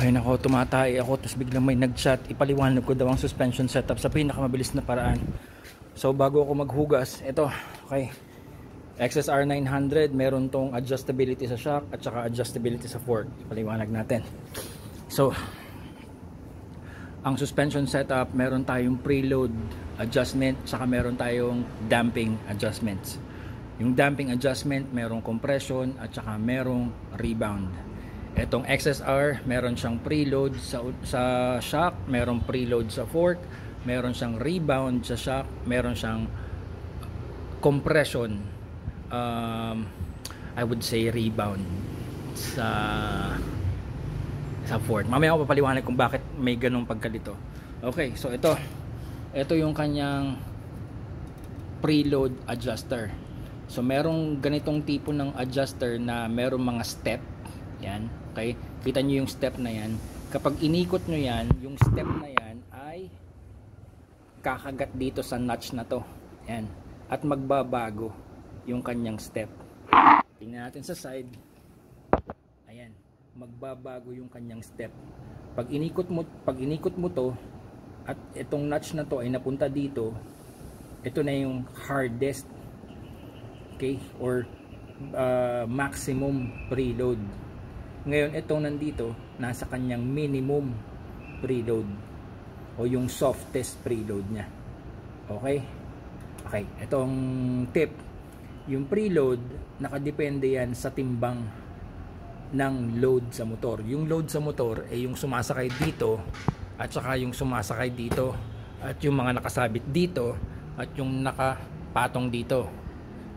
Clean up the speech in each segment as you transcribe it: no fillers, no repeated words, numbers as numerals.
Ay nako, tumatay ako tapos biglang may nag-chat, ipaliwanag ko daw ang suspension setup sa pinakamabilis na paraan. So bago ako maghugas, ito, okay, XSR 900, meron tong adjustability sa shock at saka adjustability sa fork. Ipaliwanag natin. So ang suspension setup, meron tayong preload adjustment, saka meron tayong damping adjustments. Yung damping adjustment, merong compression at saka merong rebound. Etong XSR, meron siyang preload sa shock, merong preload sa fork, meron siyang rebound sa shock, meron siyang compression, I would say rebound sa fork. Mamaya ako papaliwanag kung bakit may ganung pagkalito. Okay, so ito yung kanyang preload adjuster. So merong ganitong tipo ng adjuster na merong mga step. Yan, okay? Kita nyo yung step na yan. Kapag inikot nyo yan, yung step na yan ay kakagat dito sa notch na to. Yan. At magbabago yung kanyang step. Tingnan natin sa side. Ayan. Magbabago yung kanyang step. Pag inikot mo to, at itong notch na to ay napunta dito, ito na yung hardest, okay, or maximum preload. Ngayon itong nandito, nasa kanyang minimum preload o yung softest preload niya. Okay? Okay, itong tip, yung preload, nakadepende yan sa timbang ng load sa motor. Yung load sa motor ay yung sumasakay dito at saka yung sumasakay dito at yung mga nakasabit dito at yung nakapatong dito.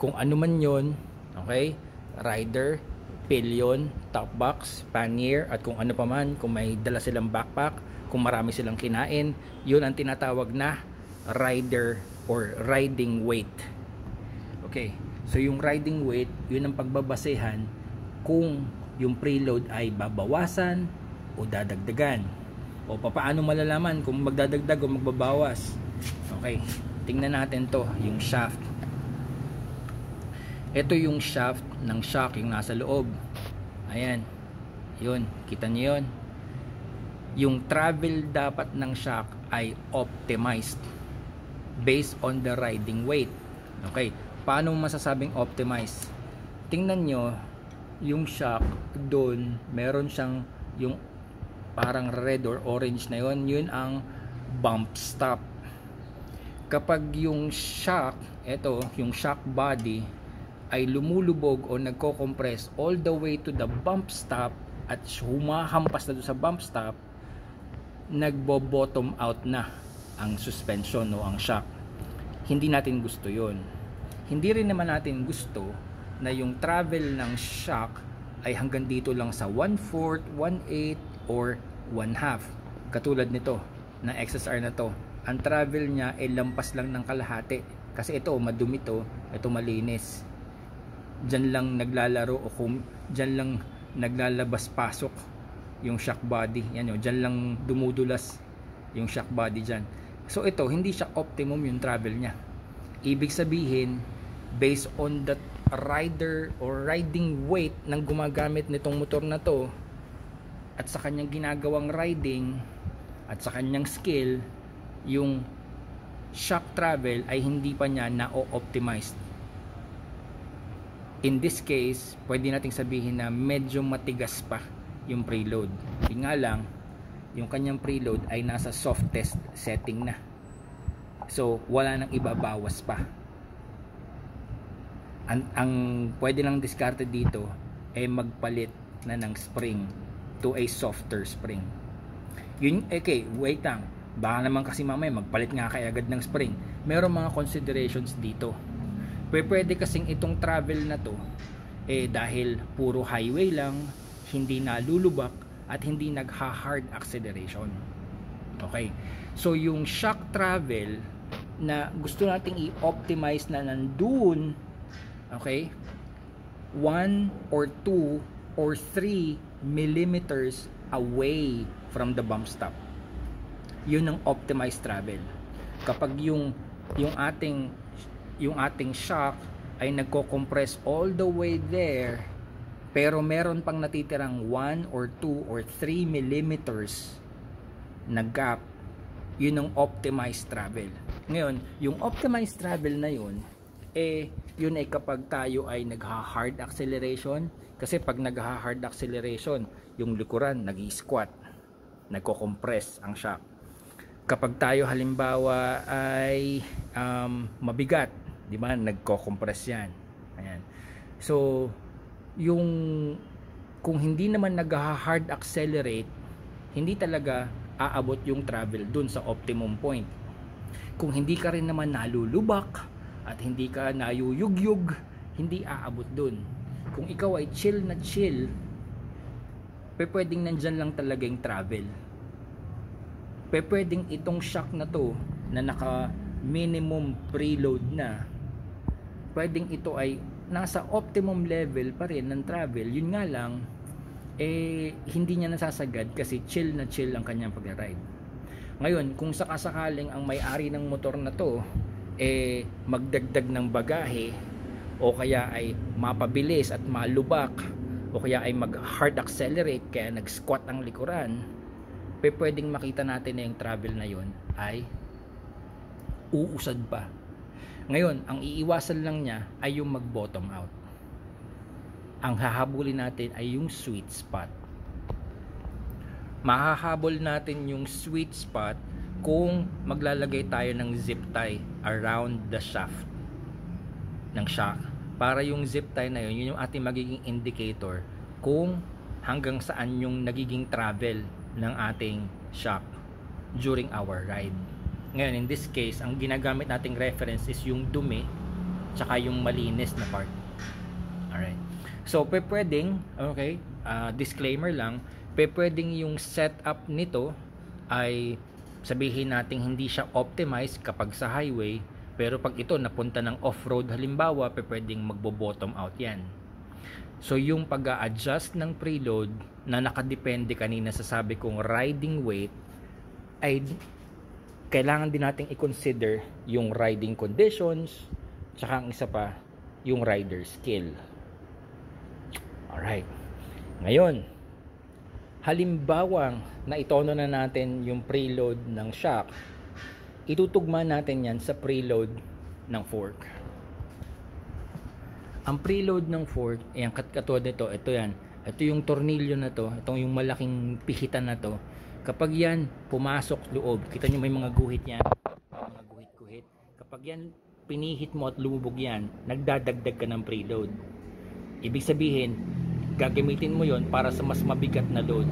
Kung ano man yon, okay, rider, pillion, top box, pannier, at kung ano pa man, kung may dala silang backpack, kung marami silang kinain, yun ang tinatawag na rider or riding weight. Okay, so yung riding weight, yun ang pagbabasehan kung yung preload ay babawasan o dadagdagan, o paano malalaman kung magdadagdag o magbabawas. Okay, tingnan natin to, yung shaft. Ito yung shaft ng shock, yung nasa loob. Ayan. Yun. Kita niyo yun. Yung travel dapat ng shock ay optimized based on the riding weight. Okay. Paano masasabing optimized? Tingnan nyo, yung shock doon, meron siyang yung parang red or orange na yun. Yun ang bump stop. Kapag yung shock, ito, yung shock body, ay lumulubog o nagko-compress all the way to the bump stop at humahampas na doon sa bump stop, nagbo-bottom out na ang suspension o ang shock. Hindi natin gusto yon. Hindi rin naman natin gusto na yung travel ng shock ay hanggang dito lang sa 1/4, 1/8 or 1/2. Katulad nito na XSR na to, ang travel niya ay lampas lang ng kalahati kasi ito madumi to, ito malinis. Diyan lang naglalaro o diyan lang naglalabas pasok yung shock body. Yan yun, diyan lang dumudulas yung shock body diyan. So ito, hindi siya optimum yung travel niya. Ibig sabihin, based on that rider or riding weight ng gumagamit nitong motor na to at sa kanyang ginagawang riding at sa kanyang skill, yung shock travel ay hindi pa niya na-optimized. In this case, pwede nating sabihin na medyo matigas pa yung preload. Yun nga lang, yung kanyang preload ay nasa softest setting na. So, wala nang ibabawas pa. Ang pwede lang discarded dito ay magpalit na ng spring to a softer spring. Yun, okay, wait lang. Baka naman kasi mamaya magpalit nga kaya agad ng spring. Meron mga considerations dito. Pwede kasing itong travel na to dahil puro highway lang, hindi nalulubak at hindi nagha-hard acceleration. Okay, so yung shock travel na gusto nating i-optimize na nandun, okay, 1 or 2 or 3 millimeters away from the bump stop, yun ang optimized travel. Kapag yung ating shock ay nagko-compress all the way there pero meron pang natitirang 1 or 2 or 3 millimeters na gap, yun ang optimized travel. Ngayon, yung optimized travel na yun, yun ay kapag tayo ay nagha-hard acceleration. Kasi pag nagha-hard acceleration, yung likuran nag-i-squat, nagko-compress ang shock. Kapag tayo halimbawa ay mabigat, di ba, nagko-compress yan. Ayan. So, kung hindi naman nagha-hard accelerate, hindi talaga aabot yung travel dun sa optimum point. Kung hindi ka rin naman nalulubak at hindi ka nayuyugyug, hindi aabot dun. Kung ikaw ay chill na chill, pwedeng nandyan lang talaga yung travel. Pwedeng itong shock na to na naka minimum preload na, pwedeng ito ay nasa optimum level pa rin ng travel. Yun nga lang, hindi niya nasasagad kasi chill na chill ang kanyang pag-ride. Ngayon, kung sakasakaling ang may-ari ng motor na to magdagdag ng bagahe, o kaya ay mapabilis at malubak, o kaya ay mag-hard accelerate kaya nag-squat ang likuran, pwedeng makita natin na yung travel na yun ay uusad pa. Ngayon, ang iiwasan lang niya ay yung mag-bottom out. Ang hahabulin natin ay yung sweet spot. Mahahabol natin yung sweet spot kung maglalagay tayo ng zip tie around the shaft ng shock. Para yung zip tie na yun yung ating magiging indicator kung hanggang saan yung nagiging travel ng ating shock during our ride. Ngayon, in this case, ang ginagamit nating reference is yung dumi tsaka yung malinis na part. Alright. So, pwedeng, okay, disclaimer lang, pwedeng yung setup nito ay sabihin natin hindi siya optimized kapag sa highway, pero pag ito napunta ng off-road halimbawa, pwedeng magbo-bottom out yan. So, yung pag-a-adjust ng preload na nakadepende kanina sa sabi kong riding weight, ay kailangan din nating i-consider yung riding conditions, tsaka ang isa pa, yung rider skill. Alright. Ngayon, halimbawang na itono na natin yung preload ng shock, itutugma natin yan sa preload ng fork. Ang preload ng fork, ayan, katulad nito, ito yan. Ito yung tornilyo na to, itong yung malaking pihitan na to. Kapag yan pumasok loob, kita nyo may mga guhit yan, mga guhit-guhit. Kapag yan pinihit mo at lumubog yan, nagdadagdag ka ng preload. Ibig sabihin, gagamitin mo yon para sa mas mabigat na load.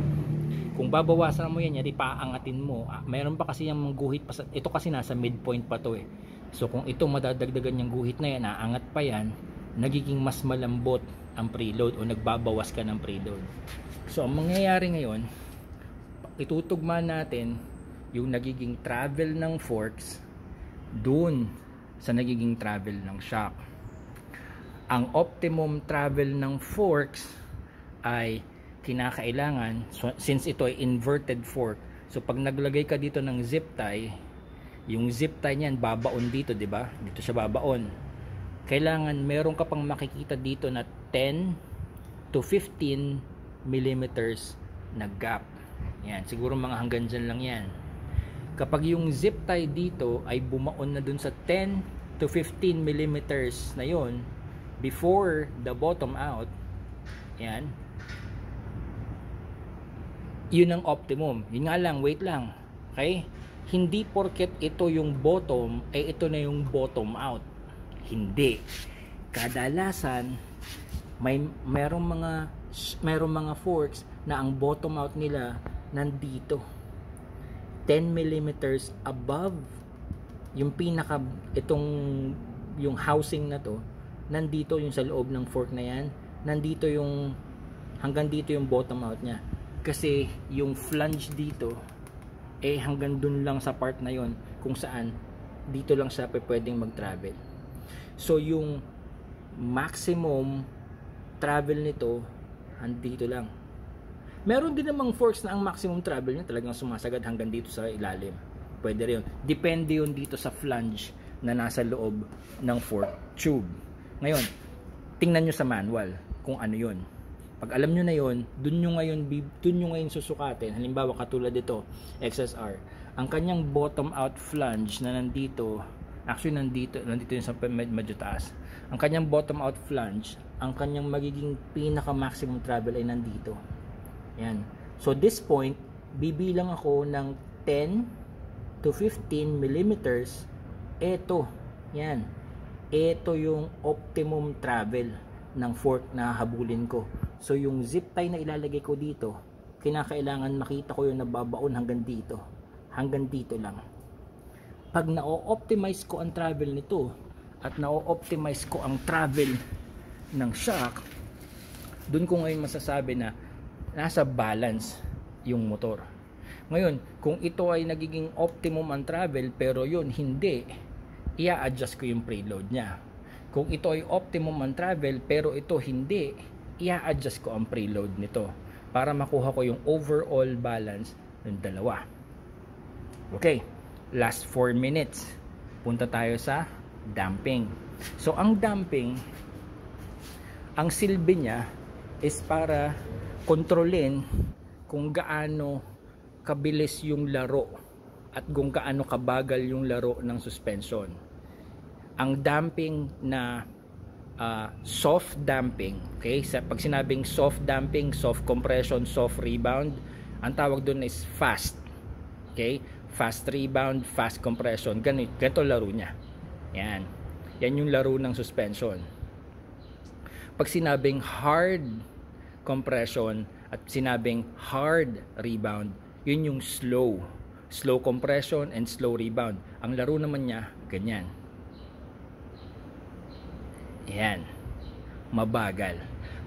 Kung babawasan mo yan, yari paangatin mo. Mayroon pa kasi yung guhit pa, ito kasi nasa midpoint pa to eh. So kung ito madadagdagan yung guhit na yan, aangat pa yan, nagiging mas malambot ang preload o nagbabawas ka ng preload. So ang mangyayari ngayon, itutugma natin yung nagiging travel ng forks dun sa nagiging travel ng shock. Ang optimum travel ng forks ay kinakailangan, so, since ito ay inverted fork, so pag naglagay ka dito ng zip tie, yung zip tie niyan babaon dito, di ba? Dito siya babaon. Kailangan meron ka pang makikita dito na 10 to 15 millimeters na gap. Yan, siguro mga hanggang dyan lang yan. Kapag yung zip tie dito ay bumaon na dun sa 10 to 15 millimeters na yon before the bottom out, yan, yun ang optimum. Yun nga lang, wait lang, okay? Hindi porket ito yung bottom ito na yung bottom out. Hindi. Kadalasan merong mga forks na ang bottom out nila nandito 10 millimeters above yung yung housing na to, nandito yung sa loob ng fork na yan, nandito yung hanggang dito yung bottom out nya. Kasi yung flange dito hanggang dun lang sa part na yon kung saan dito lang siya pwedeng mag-travel. So yung maximum travel nito andito lang. Meron din namang forks na ang maximum travel niya talagang sumasagad hanggang dito sa ilalim. Pwede rin yun. Depende yun dito sa flange na nasa loob ng fork tube. Ngayon, tingnan nyo sa manual kung ano yun. Pag alam nyo na yon, dun nyo ngayon susukatin. Halimbawa katulad dito, XSR. Ang kanyang bottom out flange na nandito, actually nandito yung sa medyo taas. Ang kanyang bottom out flange, ang kanyang magiging pinaka maximum travel ay nandito. Yan. So this point, bibilang ako ng 10 to 15 millimeters. Ito, yan. Ito yung optimum travel ng fork na habulin ko. So yung zip tie na ilalagay ko dito, kinakailangan makita ko yung nababaon hanggang dito. Hanggang dito lang. Pag na-optimize ko ang travel nito at na-optimize ko ang travel ng shock, dun ko ngayon masasabi na nasa balance yung motor. Ngayon, kung ito ay nagiging optimum ang travel pero yun hindi, i-adjust ko yung preload niya. Kung ito ay optimum ang travel pero ito hindi, i-adjust ko ang preload nito para makuha ko yung overall balance ng dalawa. Okay, last 4 minutes. Punta tayo sa damping. So ang damping, ang silbi niya is para kontrolin kung gaano kabilis yung laro at kung gaano kabagal yung laro ng suspension. Ang damping na soft damping, okay? Pag sinabing soft damping, soft compression, soft rebound, ang tawag doon is fast. Okay? Fast rebound, fast compression. Ganito laro niya. Yan. Yan yung laro ng suspension. Pag sinabing hard compression at sinabing hard rebound, yun yung slow. Slow compression and slow rebound. Ang laro naman niya, ganyan. Yan. Mabagal.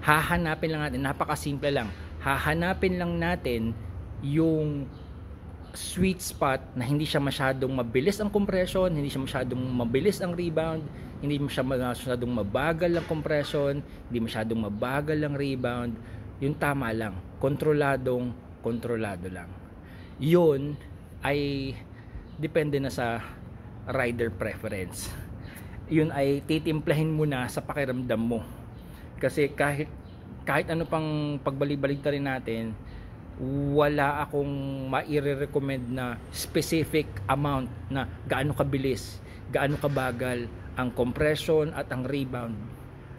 Hahanapin lang natin, napakasimple lang. Hahanapin lang natin yung sweet spot na hindi siya masyadong mabilis ang compression, hindi siya masyadong mabilis ang rebound, hindi siya masyadong mabagal ang compression, hindi masyadong mabagal ang rebound. Yung tama lang. Kontrolado lang. Yun ay depende na sa rider preference. Yun ay titimplahin mo na sa pakiramdam mo. Kasi kahit ano pang pagbalik-balik rin natin, wala akong mai-recommend na specific amount na gaano kabilis, gaano kabagal ang compression at ang rebound.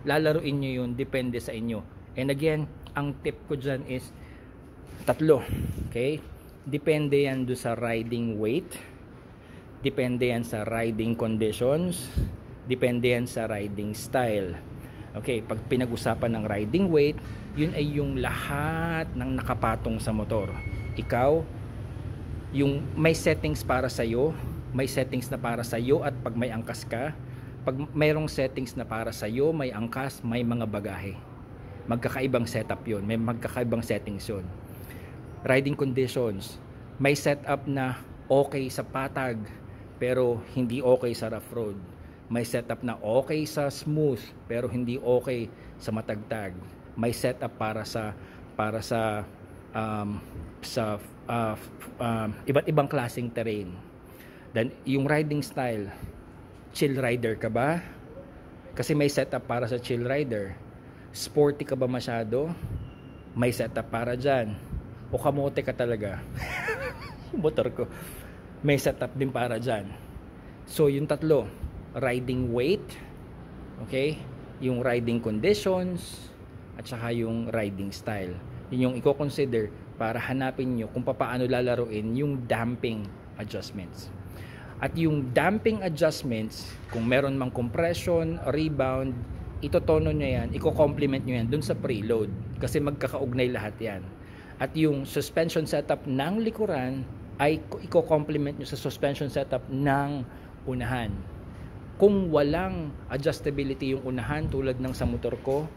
Lalaruin nyo yun, depende sa inyo. And again, ang tip ko dyan is tatlo. Okay? Depende yan do sa riding weight, depende yan sa riding conditions, depende yan sa riding style. Okay, pag pinag-usapan ng riding weight, yun ay yung lahat ng nakapatong sa motor. Ikaw, yung may settings para sa iyo, may settings na para sa iyo at pag may angkas ka, pag mayroong settings na para sa iyo, may angkas, may mga bagahe. Magkakaibang setup yun, may magkakaibang settings yun. Riding conditions, may setup na okay sa patag pero hindi okay sa rough road. May setup na okay sa smooth pero hindi okay sa matagtag. May setup para sa iba't ibang klaseng terrain. Then yung riding style, chill rider ka ba? Kasi may setup para sa chill rider. Sporty ka ba masyado? May setup para dyan. O kamote ka talaga? Yung motor ko. May setup din para dyan. So yung tatlo, riding weight, okay, yung riding conditions, at saka yung riding style. Yun yung i-consider para hanapin nyo kung paano lalaruin yung damping adjustments. At yung damping adjustments, kung meron mang compression, rebound, itotono nyo yan, i-complement nyo yan dun sa preload kasi magkakaugnay lahat yan. At yung suspension setup ng likuran ay i-complement nyo sa suspension setup ng unahan. Kung walang adjustability yung unahan tulad ng sa motor ko,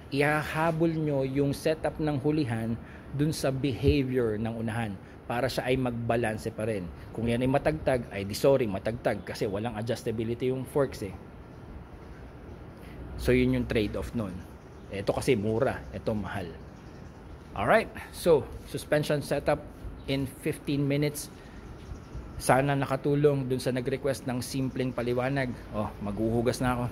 ihahabol nyo yung setup ng hulihan dun sa behavior ng unahan para siya ay magbalanse pa rin. Kung yan ay matagtag, ay di sorry, matagtag kasi walang adjustability yung forks eh. So yun yung trade-off nun. Ito kasi mura, ito mahal. Alright, so suspension setup in 15 minutes. Sana nakatulong dun sa nag-request ng simpleng paliwanag. Oh, maghuhugas na ako.